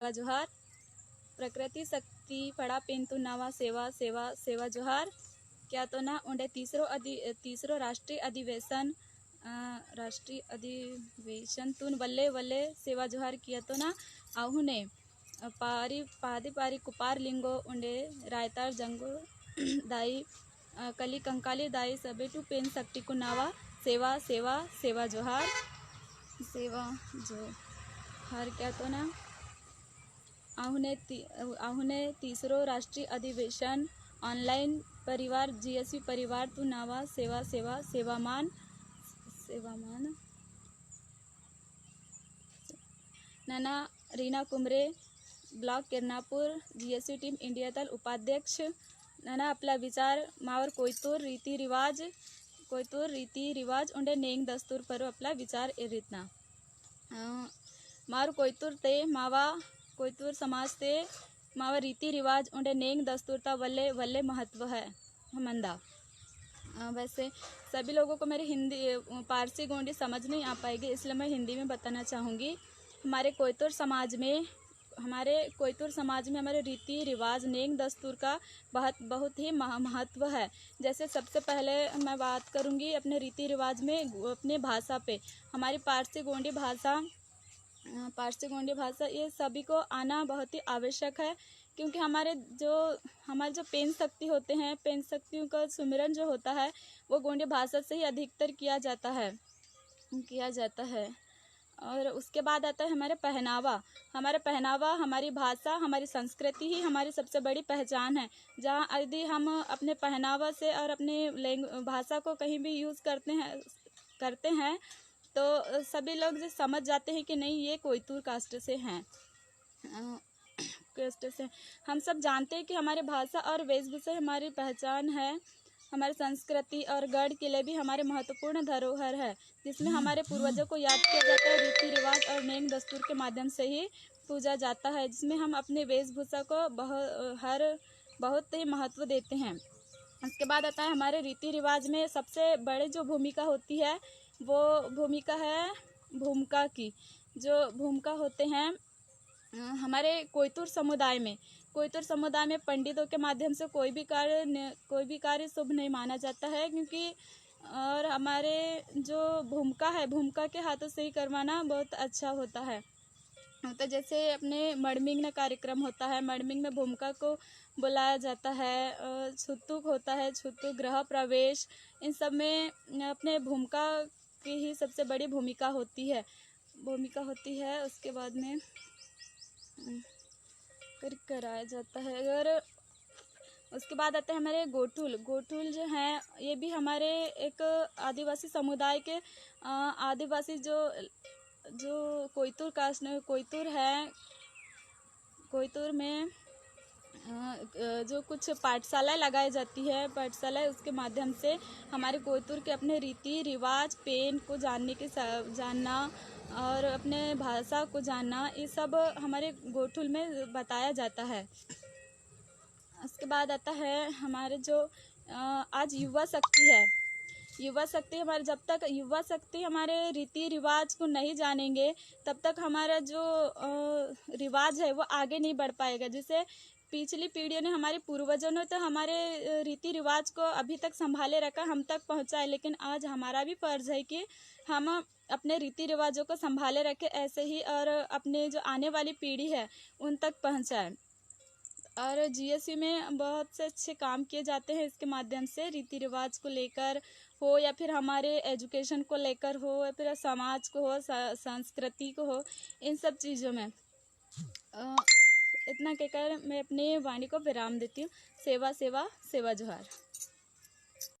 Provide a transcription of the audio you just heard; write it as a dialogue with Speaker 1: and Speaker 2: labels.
Speaker 1: सेवा जोहार। प्रकृति शक्ति फड़ा पेंतु नावा सेवा सेवा सेवा जोहार। क्या तो ना उंडे तीसरो राष्ट्रीय अधिवेशन तुन वल्ले वल्ले सेवा जोहार किया तो ना आहू ने पारी पादी पारी कुपार लिंगो उंडे रायतार जंगो दाई कली कंकाली दाई सबेटू पेन शक्ति को नावा सेवा सेवा सेवा जोहार सेवा जोहार। क्या तो ना आहूने तीसरो राष्ट्रीय अधिवेशन ऑनलाइन परिवार जीएसयू परिवार तू नावा सेवा सेवा सेवामान Naina Reena Kumre block Kiranapur GSU team India दल उपाध्यक्ष नैना अपना विचार मावर कोयतूर रीति रिवाज उंडे नेंग दस्तूर पर अपना विचार ए रीतना मार कोयतूर ते मावा कोयतूर समाज ते मावा रीति रिवाज उंडे नेंग दस्तूरता वल्ले वल्ले महत्व है मंदा। वैसे सभी लोगों को मेरी हिंदी पारसी गोंडी समझ नहीं आ पाएगी, इसलिए मैं हिंदी में बताना चाहूँगी। हमारे कोयतूर समाज में हमारे रीति रिवाज नेंग दस्तूर का बहुत ही महत्व है। जैसे सबसे पहले मैं बात करूँगी अपने रीति रिवाज में अपने भाषा पे। हमारी पारसी गोंडी भाषा ये सभी को आना बहुत ही आवश्यक है, क्योंकि हमारे जो पेन शक्ति होते हैं, पेन शक्तियों का सुमिरन जो होता है वो गोंडी भाषा से ही अधिकतर किया जाता है। और उसके बाद आता है हमारे पहनावा, हमारी भाषा, हमारी संस्कृति ही हमारी सबसे बड़ी पहचान है। जहाँ यदि हम अपने पहनावा से और अपने भाषा को कहीं भी यूज़ करते हैं तो सभी लोग जो समझ जाते हैं कि नहीं ये कोयतूर कास्ट से हैं। हम सब जानते हैं कि हमारे भाषा और वेशभूषा हमारी पहचान है। हमारी संस्कृति और गढ़ किले भी हमारे महत्वपूर्ण धरोहर है, जिसमें हमारे पूर्वजों को याद किया जाता है। रीति रिवाज और नेम दस्तूर के माध्यम से ही पूजा जाता है, जिसमें हम अपने वेशभूषा को बहुत ही महत्व देते हैं। उसके बाद आता है हमारे रीति रिवाज में सबसे बड़ी जो भूमिका होती है वो भूमिका है भूमिका की। जो भूमिका होते हैं हमारे कोयतूर समुदाय में पंडितों के माध्यम से कोई भी कार्य शुभ नहीं माना जाता है, क्योंकि और हमारे जो भूमिका के हाथों से ही करवाना बहुत अच्छा होता है। तो जैसे अपने मड़मिंग में कार्यक्रम होता है, मड़मिंग में भूमिका को बुलाया जाता है। छुत्तुक होता है, छुत्तुक गृह प्रवेश, इन सब में अपने भूमिका की ही सबसे बड़ी भूमिका होती है। उसके बाद में कराया जाता है। अगर उसके बाद आते हैं हमारे गोठुल जो हैं, ये भी हमारे एक आदिवासी समुदाय के आदिवासी जो कोयतूर कास्ट कोयतूर है, कोयतूर में जो कुछ पाठशालाएं लगाई जाती है, उसके माध्यम से हमारे कोयतूर के अपने रीति रिवाज पेन को जानना और अपने भाषा को जानना, ये सब हमारे गोठुल में बताया जाता है। उसके बाद आता है हमारे जो आज युवा शक्ति हमारे, जब तक युवा शक्ति हमारे रीति रिवाज को नहीं जानेंगे तब तक हमारा जो रिवाज है वो आगे नहीं बढ़ पाएगा। जिसे पिछली पीढ़ियों ने, हमारे पूर्वजों ने तो हमारे रीति रिवाज को अभी तक संभाले रखा, हम तक पहुंचाए, लेकिन आज हमारा भी फर्ज है कि हम अपने रीति रिवाजों को संभाले रखें ऐसे ही, और अपने जो आने वाली पीढ़ी है उन तक पहुंचाएं। और जीएसयू में बहुत से अच्छे काम किए जाते हैं इसके माध्यम से, रीति रिवाज को लेकर हो या फिर हमारे एजुकेशन को लेकर हो या फिर समाज को हो, संस्कृति को हो, इन सब चीज़ों में। इतना कहकर मैं अपनी वाणी को विराम देती हूँ। सेवा सेवा सेवा जोहार।